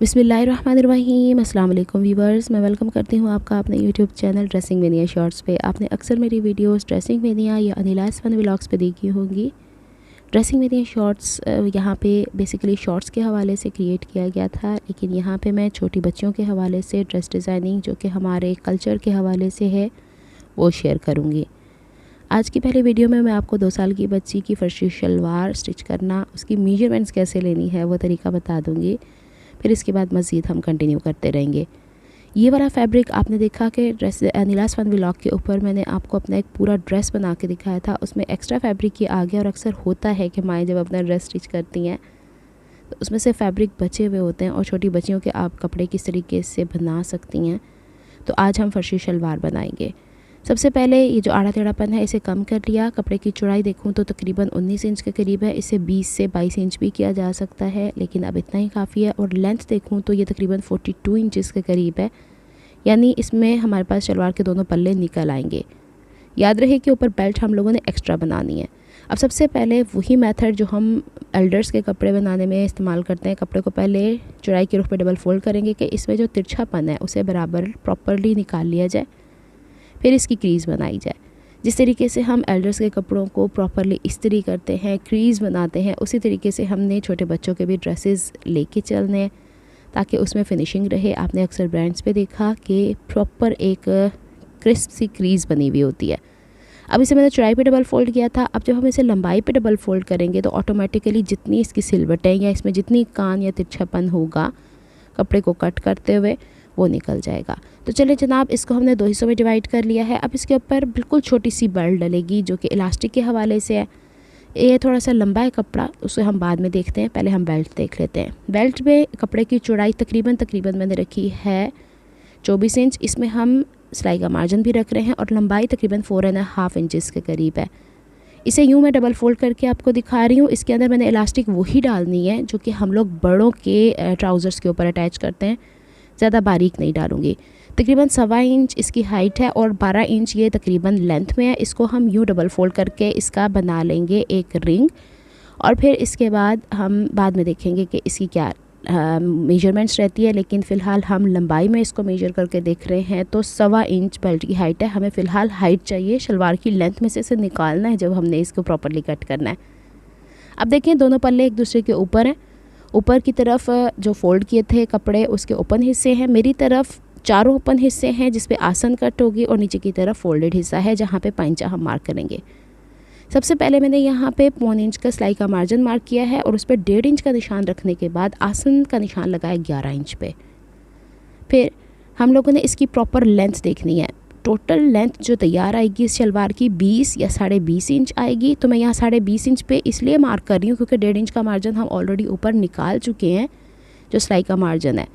बिस्मिल्लाहिर्रहमानिर्रहीम। अस्सलाम वालेकुम व्यूवर्स, मैं वेलकम करती हूँ आपका अपने YouTube channel dressing mania shorts पे। आपने अक्सर मेरी वीडियोस ड्रेसिंग मेनिया या अनिलास फन व्लॉग्स पे देखी होंगी। ड्रेसिंग मेनिया शॉर्ट्स यहाँ पे बेसिकली शॉर्ट्स के हवाले से क्रिएट किया गया था, लेकिन यहाँ पे मैं छोटी बच्चियों के हवाले से ड्रेस डिज़ाइनिंग जो कि हमारे कल्चर के हवाले से है वो शेयर करूँगी। आज की पहले वीडियो में मैं आपको 2 साल की बच्ची की फर्शी शलवार स्टिच करना, उसकी मेजरमेंट्स कैसे लेनी है वो तरीका बता दूँगी। फिर इसके बाद मज़ीद हम कंटिन्यू करते रहेंगे। ये वाला फैब्रिक आपने देखा कि ड्रेस अनिलास फन व्लॉग के ऊपर मैंने आपको अपना एक पूरा ड्रेस बना के दिखाया था, उसमें एक्स्ट्रा फैब्रिक ये आ गया। और अक्सर होता है कि माएँ जब अपना ड्रेस स्टिच करती हैं तो उसमें से फैब्रिक बचे हुए होते हैं और छोटी बच्चियों के आप कपड़े किस तरीके से बना सकती हैं। तो आज हम फर्शी शलवार बनाएंगे। सबसे पहले ये जो आड़ा टेढ़ापन है इसे कम कर लिया। कपड़े की चौड़ाई देखूं तो तकरीबन 19 इंच के करीब है, इसे 20 से 22 इंच भी किया जा सकता है, लेकिन अब इतना ही काफ़ी है। और लेंथ देखूं तो ये तकरीबन 42 इंचज़ के करीब है, यानी इसमें हमारे पास शलवार के दोनों पल्ले निकल आएंगे। याद रहे कि ऊपर बेल्ट हम लोगों ने एक्स्ट्रा बनानी है। अब सबसे पहले वही मेथड जो हम एल्डर्स के कपड़े बनाने में इस्तेमाल करते हैं, कपड़े को पहले चौड़ाई के रुख पे डबल फोल्ड करेंगे कि इसमें जो तिरछापन है उसे बराबर प्रॉपरली निकाल लिया जाए। फिर इसकी क्रीज़ बनाई जाए। जिस तरीके से हम एल्डर्स के कपड़ों को प्रॉपरली इस्त्री करते हैं, क्रीज़ बनाते हैं, उसी तरीके से हमने छोटे बच्चों के भी ड्रेसेस लेके चलने हैं ताकि उसमें फिनिशिंग रहे। आपने अक्सर ब्रांड्स पे देखा कि प्रॉपर एक क्रिस्प सी क्रीज़ बनी हुई होती है। अब इसे मैंने चौड़ाई पे डबल फोल्ड किया था। अब जब हम इसे लंबाई पे डबल फोल्ड करेंगे तो ऑटोमेटिकली जितनी इसकी सिलवटें या इसमें जितनी कान या तिरछापन होगा कपड़े को कट करते हुए वो निकल जाएगा। तो चलिए जनाब, इसको हमने 2 हिस्सों में डिवाइड कर लिया है। अब इसके ऊपर बिल्कुल छोटी सी बेल्ट डलेगी जो कि इलास्टिक के हवाले से है। ये थोड़ा सा लंबा है कपड़ा, उसे हम बाद में देखते हैं, पहले हम बेल्ट देख लेते हैं। बेल्ट में कपड़े की चौड़ाई तकरीबन मैंने रखी है 24 इंच। इसमें हम सिलाई का मार्जिन भी रख रहे हैं और लंबाई तकरीबन 4.5 इंचज़ के करीब है। इसे यूँ मैं डबल फोल्ड करके आपको दिखा रही हूँ। इसके अंदर मैंने इलास्टिक वही डालनी है जो कि हम लोग बड़ों के ट्राउज़र्स के ऊपर अटैच करते हैं, ज़्यादा बारीक नहीं डालूँगी। तकरीबन 1.25 इंच इसकी हाइट है और 12 इंच ये तकरीबन लेंथ में है। इसको हम यूँ डबल फोल्ड करके इसका बना लेंगे एक रिंग, और फिर इसके बाद हम बाद में देखेंगे कि इसकी क्या मेजरमेंट्स रहती है। लेकिन फ़िलहाल हम लंबाई में इसको मेजर करके देख रहे हैं तो 1.25 इंच बेल्ट की हाइट है। हमें फ़िलहाल हाइट चाहिए, शलवार की लेंथ में से इसे निकालना है जब हमने इसको प्रॉपरली कट करना है। अब देखें, दोनों पल्ले एक दूसरे के ऊपर हैं। ऊपर की तरफ जो फ़ोल्ड किए थे कपड़े उसके ओपन हिस्से हैं, मेरी तरफ चारों ओपन हिस्से हैं जिस पे आसन कट होगी, और नीचे की तरफ फोल्डेड हिस्सा है जहाँ पे पैंचा हम मार्क करेंगे। सबसे पहले मैंने यहाँ पे 1.25 इंच का सिलाई का मार्जिन मार्क किया है और उस पर 1.5 इंच का निशान रखने के बाद आसन का निशान लगाया 11 इंच पे। फिर हम लोगों ने इसकी प्रॉपर लेंथ देखनी है। टोटल लेंथ जो तैयार आएगी इस शलवार की 20 या 20.5 इंच आएगी। तो मैं यहाँ 20.5 इंच पे इसलिए मार्क कर रही हूँ क्योंकि 1.5 इंच का मार्जिन हम ऑलरेडी ऊपर निकाल चुके हैं जो सिलाई का मार्जिन है,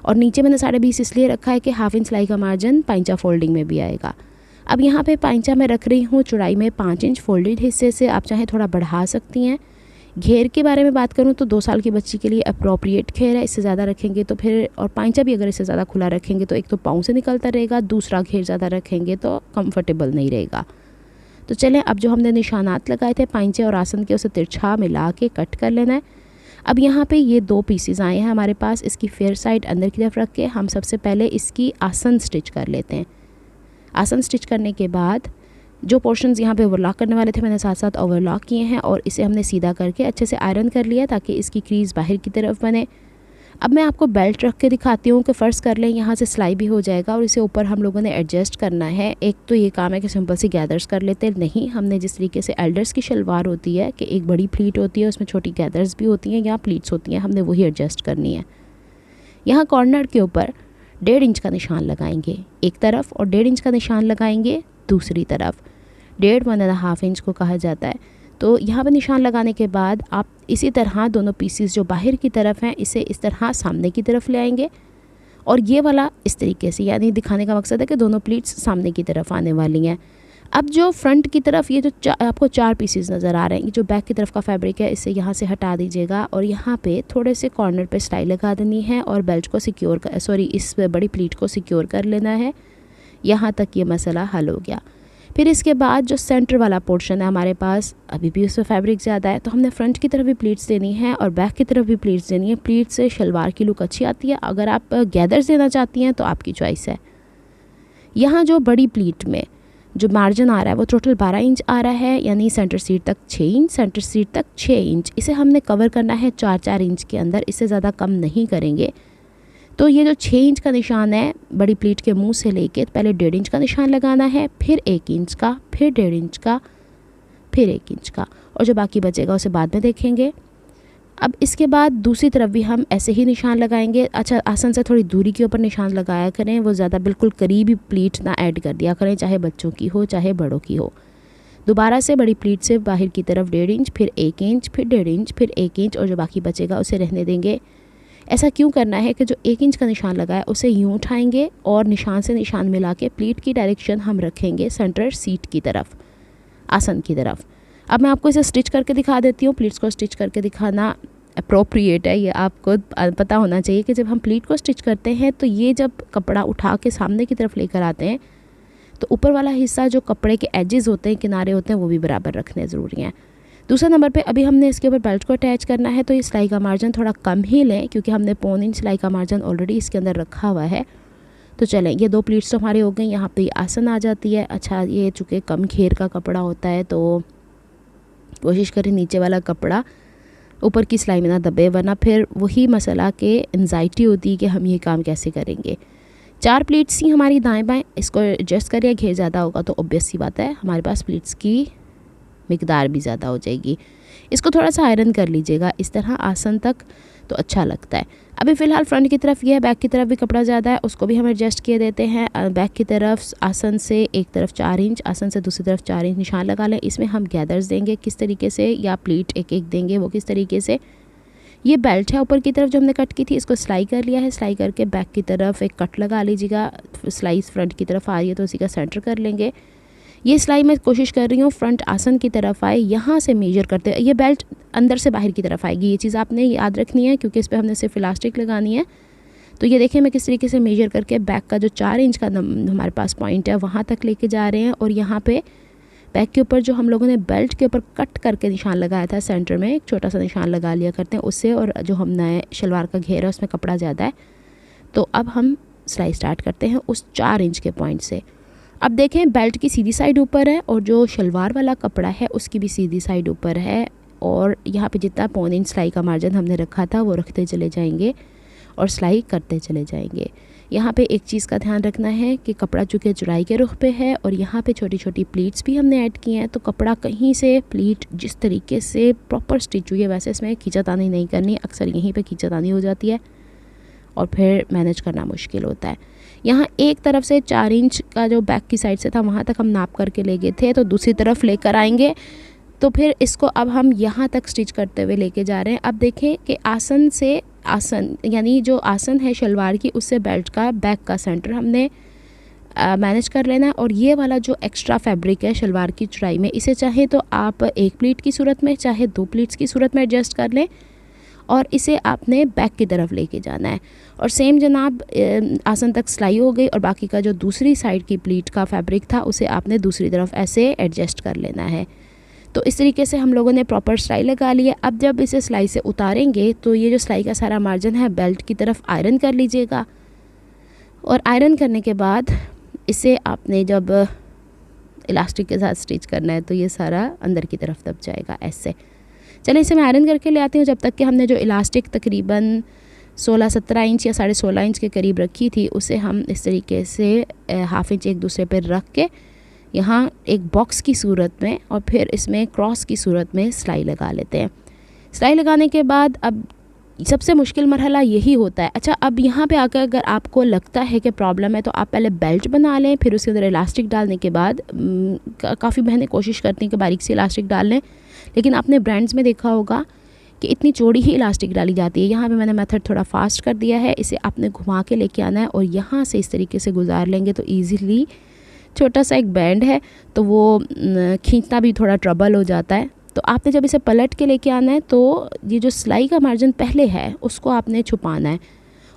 और नीचे मैंने 20.5 इसलिए रखा है कि हाफ इंच सिलाई का मार्जिन पाइंचा फोल्डिंग में भी आएगा। अब यहाँ पे पाइंचा मैं रख रही हूँ चौड़ाई में 5 इंच फोल्डेड हिस्से से, आप चाहें थोड़ा बढ़ा सकती हैं। घेर के बारे में बात करूँ तो 2 साल की बच्ची के लिए अप्रोप्रिएट घेर है। इससे ज़्यादा रखेंगे तो फिर, और पाइंचा भी अगर इससे ज़्यादा खुला रखेंगे तो एक तो पाँव से निकलता रहेगा, दूसरा घेर ज़्यादा रखेंगे तो कंफर्टेबल नहीं रहेगा। तो चलें, अब जो हमने निशानात लगाए थे पाइंचे और आसन के उसे तिरछा मिला के कट कर लेना है। अब यहाँ पे ये 2 पीसेस आए हैं हमारे पास। इसकी फेयर साइड अंदर की तरफ रख के हम सबसे पहले इसकी आसन स्टिच कर लेते हैं। आसन स्टिच करने के बाद जो पोर्शंस यहाँ पे ओवरलॉक करने वाले थे मैंने साथ साथ ओवरलॉक किए हैं और इसे हमने सीधा करके अच्छे से आयरन कर लिया ताकि इसकी क्रीज़ बाहर की तरफ बने। अब मैं आपको बेल्ट रख के दिखाती हूँ कि फ़र्ज़ कर लें यहाँ से सिलाई भी हो जाएगा और इसे ऊपर हम लोगों ने एडजस्ट करना है। एक तो ये काम है कि सिंपल सी गैदर्स कर लेते हैं, नहीं, हमने जिस तरीके से एल्डर्स की शलवार होती है कि एक बड़ी प्लीट होती है उसमें छोटी गैदर्स भी होती हैं या प्लीट्स होती हैं, हमने वही एडजस्ट करनी है। यहाँ कॉर्नर के ऊपर 1.5 इंच का निशान लगाएंगे एक तरफ और 1.5 इंच का निशान लगाएंगे दूसरी तरफ। 1.5 इंच को कहा जाता है। तो यहाँ पे निशान लगाने के बाद आप इसी तरह दोनों पीसेस जो बाहर की तरफ हैं इसे इस तरह सामने की तरफ ले आएंगे, और ये वाला इस तरीके से, यानी दिखाने का मकसद है कि दोनों प्लीट्स सामने की तरफ आने वाली हैं। अब जो फ्रंट की तरफ ये जो आपको 4 पीसेस नज़र आ रहे हैं, ये जो बैक की तरफ का फैब्रिक है इसे यहाँ से हटा दीजिएगा और यहाँ पे थोड़े से कॉर्नर पे सिलाई लगा देनी है और बेल्ट को सिक्योर इस बड़ी प्लीट को सिक्योर कर लेना है। यहाँ तक ये मसला हल हो गया। फिर इसके बाद जो सेंटर वाला पोर्शन है हमारे पास, अभी भी उसमें फैब्रिक ज़्यादा है, तो हमने फ्रंट की तरफ भी प्लीट्स देनी है और बैक की तरफ भी प्लीट्स देनी है। प्लीट से शलवार की लुक अच्छी आती है। अगर आप गैदर्स देना चाहती हैं तो आपकी चॉइस है। यहाँ जो बड़ी प्लीट में जो मार्जिन आ रहा है वो टोटल 12 इंच आ रहा है, यानी सेंटर सीट तक 6 इंच, सेंटर सीट तक 6 इंच। इसे हमने कवर करना है 4-4 इंच के अंदर, इससे ज़्यादा कम नहीं करेंगे। तो ये जो 6 इंच का निशान है बड़ी प्लीट के मुंह से लेके पहले 1.5 इंच का निशान लगाना है, फिर 1 इंच का, फिर 1.5 इंच का, फिर 1 इंच का, और जो बाकी बचेगा उसे बाद में देखेंगे। अब इसके बाद दूसरी तरफ भी हम ऐसे ही निशान लगाएंगे। अच्छा, आसन से थोड़ी दूरी के ऊपर निशान लगाया करें, वो ज़्यादा बिल्कुल करीबी प्लीट ना ऐड कर दिया करें, चाहे बच्चों की हो चाहे बड़ों की हो। दोबारा से बड़ी प्लीट से बाहर की तरफ 1.5 इंच, फिर 1 इंच, फिर 1.5 इंच, फिर 1 इंच, और जो बाकी बचेगा उसे रहने देंगे। ऐसा क्यों करना है कि जो 1 इंच का निशान लगा है उसे यूँ उठाएंगे और निशान से निशान मिला के प्लीट की डायरेक्शन हम रखेंगे सेंटर सीट की तरफ, आसन की तरफ। अब मैं आपको इसे स्टिच करके दिखा देती हूँ। प्लीट्स को स्टिच करके दिखाना अप्रोप्रिएट है, ये आपको पता होना चाहिए कि जब हम प्लीट को स्टिच करते हैं तो ये जब कपड़ा उठा के सामने की तरफ लेकर आते हैं तो ऊपर वाला हिस्सा जो कपड़े के एजेस होते हैं, किनारे होते हैं, वो भी बराबर रखने ज़रूरी हैं। दूसरा नंबर पे अभी हमने इसके ऊपर बेल्ट को अटैच करना है, तो ये सिलाई का मार्जिन थोड़ा कम ही लें, क्योंकि हमने 1.25 इंच सिलाई का मार्जिन ऑलरेडी इसके अंदर रखा हुआ है। तो चलें, ये 2 प्लीट्स तो हमारे हो गई। यहाँ पे आसन आ जाती है। अच्छा, ये चूँकि कम घेर का कपड़ा होता है तो कोशिश करें नीचे वाला कपड़ा ऊपर की सिलाई में ना दबे, वरना फिर वही मसला के एंजाइटी होती है कि हम ये काम कैसे करेंगे। 4 प्लीट्स ही हमारी दाएं बाएं, इसको एडजस्ट करिए। घेर ज़्यादा होगा तो ऑब्वियस सी बात है हमारे पास प्लीट्स की मिकदार भी ज़्यादा हो जाएगी। इसको थोड़ा सा आयरन कर लीजिएगा इस तरह आसन तक, तो अच्छा लगता है। अभी फ़िलहाल फ्रंट की तरफ ये है, बैक की तरफ भी कपड़ा ज़्यादा है, उसको भी हम एडजस्ट किए देते हैं। बैक की तरफ आसन से एक तरफ 4 इंच, आसन से दूसरी तरफ 4 इंच निशान लगा लें। इसमें हम गैदर्स देंगे किस तरीके से, या प्लीट एक एक देंगे वो किस तरीके से। ये बेल्ट है ऊपर की तरफ जो हमने कट की थी, इसको सिलाई कर लिया है। सिलाई करके बैक की तरफ एक कट लगा लीजिएगा। सिलाई फ्रंट की तरफ आ रही है तो उसी का सेंटर कर लेंगे। ये सिलाई मैं कोशिश कर रही हूँ फ्रंट आसन की तरफ आए, यहाँ से मेजर करते हैं। ये बेल्ट अंदर से बाहर की तरफ आएगी, ये चीज़ आपने याद रखनी है, क्योंकि इस पर हमने सिर्फ इलास्टिक लगानी है। तो ये देखें मैं किस तरीके से मेजर करके बैक का जो 4 इंच का हमारे पास पॉइंट है वहाँ तक लेके जा रहे हैं। और यहाँ पे बैक के ऊपर जो हम लोगों ने बेल्ट के ऊपर कट करके निशान लगाया था, सेंटर में एक छोटा सा निशान लगा लिया करते हैं उससे। और जो हम नए शलवार का घेर है उसमें कपड़ा ज़्यादा है, तो अब हम सिलाई स्टार्ट करते हैं उस 4 इंच के पॉइंट से। अब देखें बेल्ट की सीधी साइड ऊपर है और जो शलवार वाला कपड़ा है उसकी भी सीधी साइड ऊपर है। और यहाँ पे जितना 1.25 इंच सिलाई का मार्जिन हमने रखा था वो रखते चले जाएंगे और सिलाई करते चले जाएंगे। यहाँ पे एक चीज़ का ध्यान रखना है कि कपड़ा चूँकि चौड़ाई के रुख पे है और यहाँ पे छोटी छोटी प्लीट्स भी हमने ऐड की हैं, तो कपड़ा कहीं से प्लीट जिस तरीके से प्रॉपर स्टिच हुई है वैसे इसमें खींचातानी नहीं करनी। अक्सर यहीं पे खींचातानी हो जाती है और फिर मैनेज करना मुश्किल होता है। यहाँ एक तरफ से 4 इंच का जो बैक की साइड से था वहाँ तक हम नाप करके ले गए थे, तो दूसरी तरफ लेकर आएंगे। तो फिर इसको अब हम यहाँ तक स्टिच करते हुए लेके जा रहे हैं। अब देखें कि आसन से आसन, यानी जो आसन है शलवार की, उससे बेल्ट का बैक का सेंटर हमने मैनेज कर लेना है। और ये वाला जो एक्स्ट्रा फैब्रिक है शलवार की चौड़ाई में, इसे चाहे तो आप एक प्लीट की सूरत में चाहे 2 प्लीट्स की सूरत में एडजस्ट कर लें और इसे आपने बैक की तरफ लेके जाना है। और सेम जनाब आसन तक सिलाई हो गई और बाकी का जो दूसरी साइड की प्लीट का फैब्रिक था उसे आपने दूसरी तरफ ऐसे एडजस्ट कर लेना है। तो इस तरीके से हम लोगों ने प्रॉपर सिलाई लगा ली है। अब जब इसे सिलाई से उतारेंगे तो ये जो सिलाई का सारा मार्जिन है बेल्ट की तरफ आयरन कर लीजिएगा। और आयरन करने के बाद इसे आपने जब इलास्टिक के साथ स्टिच करना है तो ये सारा अंदर की तरफ दब जाएगा ऐसे। चलिए इसे मैं आयरन करके ले आती हूँ, जब तक कि हमने जो इलास्टिक तकरीबन 16-17 इंच या 16.5 इंच के करीब रखी थी उसे हम इस तरीके से हाफ इंच एक दूसरे पर रख के यहाँ एक बॉक्स की सूरत में और फिर इसमें क्रॉस की सूरत में सिलाई लगा लेते हैं। सिलाई लगाने के बाद अब सबसे मुश्किल मरहला यही होता है। अच्छा, अब यहाँ पे आकर अगर आपको लगता है कि प्रॉब्लम है तो आप पहले बेल्ट बना लें, फिर उसके अंदर इलास्टिक डालने के बाद काफ़ी बहनें कोशिश करती हैं कि बारीक सी इलास्टिक डाल लें, लेकिन आपने ब्रांड्स में देखा होगा कि इतनी चौड़ी ही इलास्टिक डाली जाती है। यहाँ पे मैंने मेथड थोड़ा फास्ट कर दिया है। इसे आपने घुमा के लेके आना है और यहाँ से इस तरीके से गुजार लेंगे तो ईज़िली, छोटा सा एक बैंड है तो वो खींचना भी थोड़ा ट्रबल हो जाता है। तो आपने जब इसे पलट के लेके आना है तो ये जो सिलाई का मार्जिन पहले है उसको आपने छुपाना है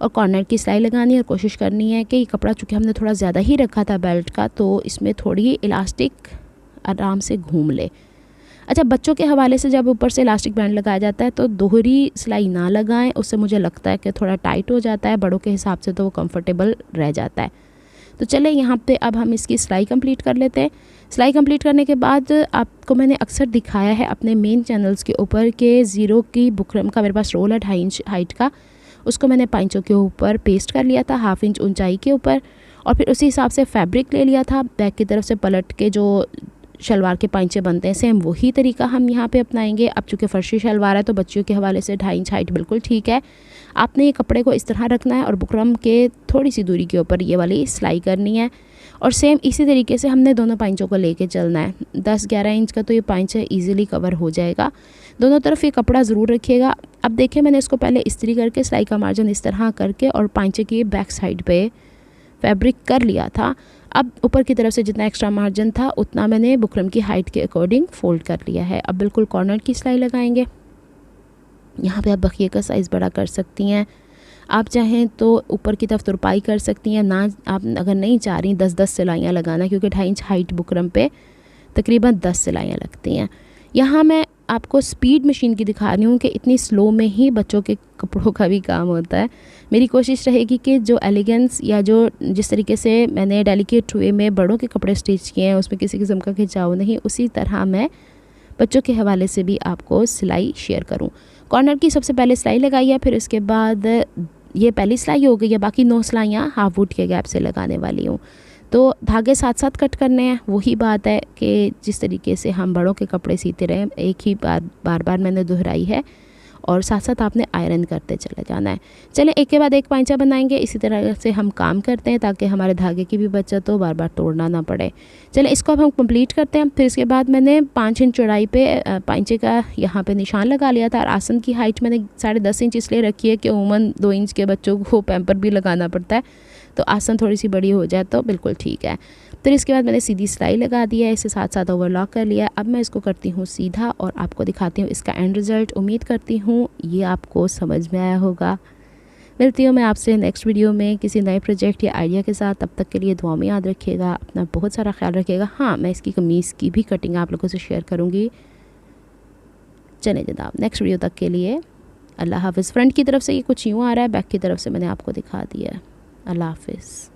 और कॉर्नर की सिलाई लगानी है और कोशिश करनी है कि ये कपड़ा चूँकि हमने थोड़ा ज़्यादा ही रखा था बेल्ट का, तो इसमें थोड़ी इलास्टिक आराम से घूम ले। अच्छा, बच्चों के हवाले से जब ऊपर से इलास्टिक बैंड लगाया जाता है तो दोहरी सिलाई ना लगाएं, उससे मुझे लगता है कि थोड़ा टाइट हो जाता है। बड़ों के हिसाब से तो वो कंफर्टेबल रह जाता है। तो चले यहाँ पे अब हम इसकी सिलाई कंप्लीट कर लेते हैं। सिलाई कंप्लीट करने के बाद आपको मैंने अक्सर दिखाया है अपने मेन चैनल्स के ऊपर के ज़ीरो की बुकरम का मेरे पास रोल है 2.5 इंच हाइट का, उसको मैंने 5 इंचों के ऊपर पेस्ट कर लिया था, 1/2 इंच ऊंचाई के ऊपर, और फिर उसी हिसाब से फैब्रिक ले लिया था। बैक की तरफ से पलट के जो शलवार के पाइंचे बनते हैं सेम वही तरीका हम यहाँ पे अपनाएंगे। अब चूँकि फर्शी शलवार है तो बच्चियों के हवाले से 2.5 इंच हाइट बिल्कुल ठीक है। आपने ये कपड़े को इस तरह रखना है और बुकरम के थोड़ी सी दूरी के ऊपर ये वाली सिलाई करनी है, और सेम इसी तरीके से हमने दोनों पाइंचों को लेके चलना है। 10-11 इंच का तो ये पाइंच है, ईजिली कवर हो जाएगा। दोनों तरफ ये कपड़ा ज़रूर रखिएगा। अब देखिए, मैंने इसको पहले इस्त्री करके सिलाई का मार्जिन इस तरह करके और पाइंचे की बैक साइड पे फैब्रिक कर लिया था। अब ऊपर की तरफ से जितना एक्स्ट्रा मार्जिन था उतना मैंने बुकरम की हाइट के अकॉर्डिंग फ़ोल्ड कर लिया है। अब बिल्कुल कॉर्नर की सिलाई लगाएंगे। यहाँ पे आप बखिए का साइज़ बड़ा कर सकती हैं, आप चाहें तो ऊपर की तरफ तुरपाई कर सकती हैं। ना, आप अगर नहीं चाह रही 10-10 सिलाइयाँ लगाना, क्योंकि 2.5 इंच हाइट बुकरम पे तकरीबन 10 सिलाइयाँ लगती हैं। यहाँ मैं आपको स्पीड मशीन की दिखा रही हूँ कि इतनी स्लो में ही बच्चों के कपड़ों का भी काम होता है। मेरी कोशिश रहेगी कि जो एलिगेंस या जो जिस तरीके से मैंने डेलिकेट वे में बड़ों के कपड़े स्टिच किए हैं उसमें किसी किस्म का खिंचाव नहीं, उसी तरह मैं बच्चों के हवाले से भी आपको सिलाई शेयर करूं। कॉर्नर की सबसे पहले सिलाई लगाई है, फिर इसके बाद ये पहली सिलाई हो गई है। बाकी 9 सिलाइयाँ हाफ वुड के गैप से लगाने वाली हूँ। तो धागे साथ साथ कट करने हैं। वही बात है कि जिस तरीके से हम बड़ों के कपड़े सीते रहे, एक ही बार मैंने दोहराई है, और साथ साथ आपने आयरन करते चले जाना है। चलें, एक के बाद एक पाइंचा बनाएंगे। इसी तरह से हम काम करते हैं ताकि हमारे धागे की भी बचत हो, बार बार तोड़ना ना पड़े। चलें, इसको अब हम कंप्लीट करते हैं। फिर इसके बाद मैंने 5 इंच चौड़ाई पे पाइंचे का यहाँ पे निशान लगा लिया था। और आसन की हाइट मैंने 10.5 इंच इसलिए रखी है कि उमूमन 2 इंच के बच्चों को पैम्पर भी लगाना पड़ता है, तो आसन थोड़ी सी बड़ी हो जाए तो बिल्कुल ठीक है। फिर इसके बाद मैंने सीधी सिलाई लगा दी है, इसे साथ साथ ओवरलॉक कर लिया। अब मैं इसको करती हूँ सीधा और आपको दिखाती हूँ इसका एंड रिज़ल्ट। उम्मीद करती हूँ ये आपको समझ में आया होगा। मिलती हूँ मैं आपसे नेक्स्ट वीडियो में किसी नए प्रोजेक्ट या आइडिया के साथ। तब तक के लिए दुआ में याद रखिएगा, अपना बहुत सारा ख्याल रखिएगा। हाँ, मैं इसकी कमीज़ की भी कटिंग आप लोगों से शेयर करूँगी। चले जनाब, नेक्स्ट वीडियो तक के लिए अल्लाह हाफ़िज़। फ्रंट की तरफ से ये कुछ यूँ आ रहा है, बैक की तरफ से मैंने आपको दिखा दिया है। अल्लाह हाफ़िज़।